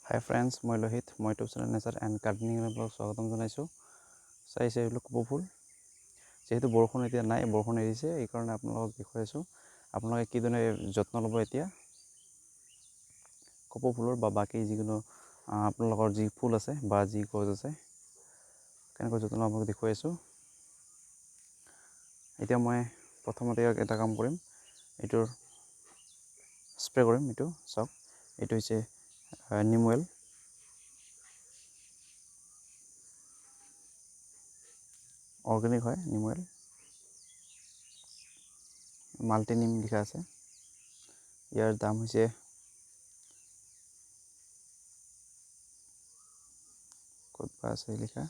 হাই friends, মই লোহিত। মই YouTube channel nature and গাৰ্ডেনিঙৰ ব্লগ স্বাগতম জনাইছোঁ। চাইছে এইবিলাক কপৌ ফুল। যিহেতু বৰষুণ এতিয়া নাই, বৰষুণ এৰিছে, এইকাৰণে আপোনালোকক দেখুৱাইছোঁ আপোনালোকে কিদৰে যত্ন ল'ব এতিয়া কপৌ ফুলৰ বা বাকী যিকোনো আপোনালোকৰ যি ফুল আছে বা যি গছ আছে কেনেকৈ যত্ন আপোনালোকক দেখুৱাইছোঁ। এতিয়া মই প্ৰথমতে এটা কাম কৰিম, এইটোৰ স্প্ৰে কৰিম। এইটো চাওক, এইটো হৈছে নিম অইল। অৰ্গেনিক হয় নিম অইল, মাল্টি নিম লিখা আছে। ইয়াৰ দাম হৈছে ক'ত বা আছে লিখা,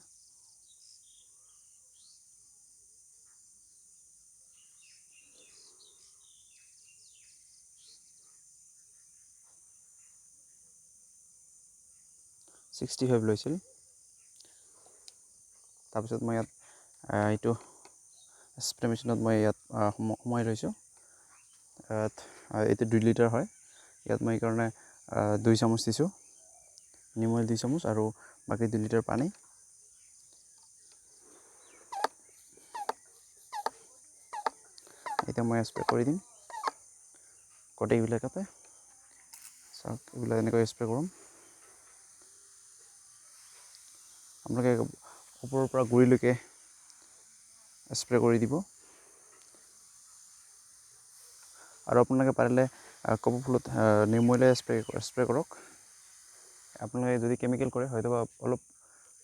$65 লৈছিল। তাৰপিছত মই ইয়াত এইটো স্প্ৰে মেচিনত মই ইয়াত সোমাই লৈছোঁ। এইটো 2 লিটাৰ হয়। ইয়াত মই এইকাৰণে 2 চামুচ দিছোঁ নিম অইল, 2 চামুচ, আৰু বাকী 2 লিটাৰ পানী। এতিয়া মই স্প্ৰে কৰি দিম গোটেইবিলাকতে। চাওক, এইবিলাক এনেকৈ স্প্ৰে কৰোঁ। আপোনালোকে ওপৰৰ পৰা গুৰিলৈকে স্প্ৰে কৰি দিব। আৰু আপোনালোকে পাৰিলে কপৌ ফুলত নিম অইলে স্প্ৰে কৰক। আপোনালোকে যদি কেমিকেল কৰে হয়তো অলপ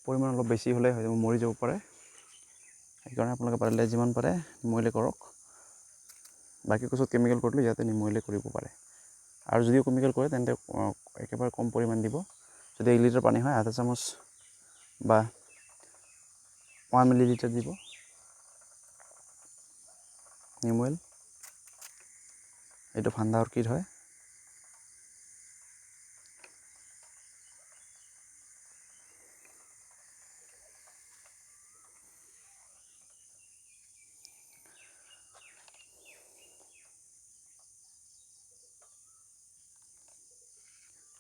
পৰিমাণ অলপ বেছি হ'লে হয়তো মৰি যাব পাৰে। সেইকাৰণে আপোনালোকে পাৰিলে যিমান পাৰে নিম অইলে কৰক। বাকী গছত কেমিকেল কৰিলে ইয়াতে নিম অইলে কৰিব পাৰে। আৰু যদিও কেমিকেল কৰে তেন্তে একেবাৰে কম পৰিমাণ দিব। যদি 1 লিটাৰ পানী হয়, আধা চামুচ বা 1 মিলি লিটাৰ দিব নিম অইল। এইটো ভাণ্ডা অৰ্কিড হয়।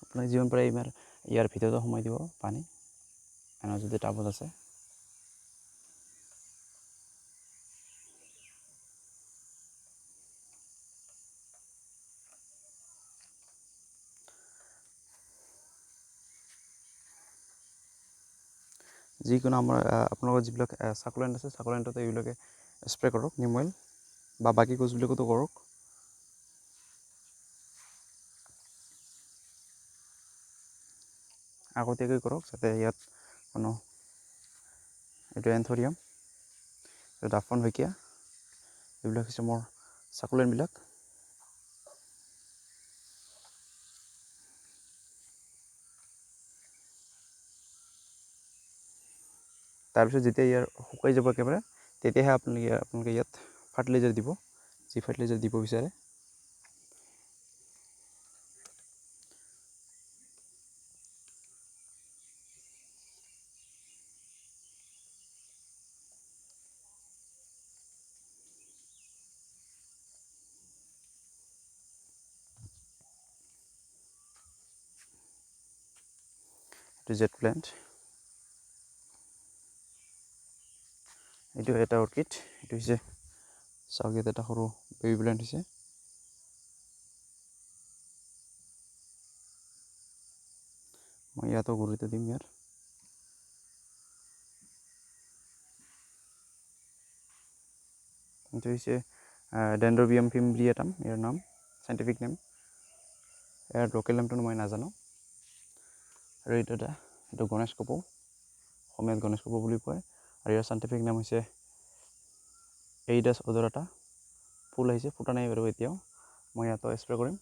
আপোনাক যিমান পাৰে ইয়াৰ ভিতৰতে সোমাই দিব পানী, এনে যদি টাবত আছে। যিকোনো আমাৰ আপোনালোকৰ যিবিলাক চাকুলেণ্ট আছে, চাকুলেণ্টতে এইবিলাকে স্প্ৰে কৰক নিম অইল, বা বাকী গছবিলাকতো কৰক। আগতীয়াকৈ কৰক যাতে ইয়াত কোনো, এইটো এন্থৰিয়াম, এইটো দাফন শইকীয়া, এইবিলাক হৈছে মোৰ চাকুলেণ্টবিলাক। তাৰপিছত যেতিয়া ইয়াৰ শুকাই যাব একেবাৰে, তেতিয়াহে আপোনালোকে ইয়াত ফাৰ্টিলাইজাৰ দিব, যি ফাৰ্টিলাইজাৰ দিব বিচাৰে। এইটো জেট প্লেণ্ট, এইটো এটা অৰ্কিড। এইটো হৈছে চাওক, ইয়াত এটা সৰু বেবী প্লেণ্ট হৈছে। মই ইয়াতো গুৰিটো দিম ইয়াৰ। এইটো হৈছে ডেণ্ড্ৰবিয়াম ফিমব্ৰিয়েটাম, ইয়াৰ নাম, চাইণ্টিফিক নেম। ইয়াৰ লোকেল নেমটো মই নাজানো। আৰু এইটো গণেশ কপৌ, অসমীয়াত গণেশ কপৌ বুলি কয়। আৰু ইয়াৰ চাইণ্টিফিক নাম হৈছে এইডাছ অডৰাটা। ফুল আহিছে, ফুটা নাই বাৰু এতিয়াও। মই ইয়াতো স্প্ৰে কৰিম।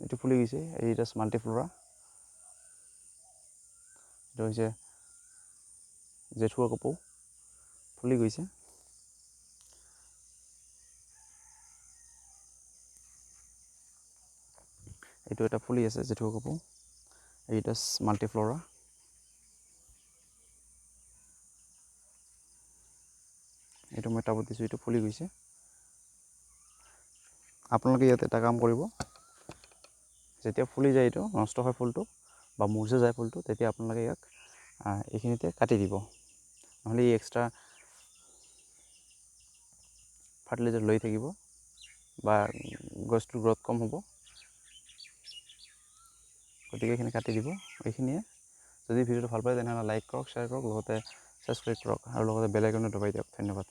এইটো ফুলি গৈছে, এইডাছ মাল্টিফ্লৰা। এইটো হৈছে জেঠুৱা কপৌ, ফুলি গৈছে। এইটো এটা ফুলি আছে জেঠুৱা কপৌ, এইডাছ মাল্টিফ্লৰা। এইটো মই টাবত দিছোঁ, এইটো ফুলি গৈছে। আপোনালোকে ইয়াত এটা কাম কৰিব, যেতিয়া ফুলি যায় এইটো নষ্ট হয় ফুলটো বা মূৰ্ছা যায় ফুলটো, তেতিয়া আপোনালোকে ইয়াক এইখিনিতে কাটি দিব, নহ'লে ই এক্সট্ৰা ফাৰ্টিলাইজাৰ লৈ থাকিব বা গছটোৰ গ্ৰথ কম হ'ব। গতিকে এইখিনি কাটি দিব। এইখিনিয়ে, যদি ভিডিঅ'টো ভাল পায় তেনেহ'লে লাইক কৰক, শ্বেয়াৰ কৰক, লগতে ছাবস্ক্ৰাইব কৰক আৰু লগতে বেল আইকনটো দবাই দিয়ক। ধন্যবাদ।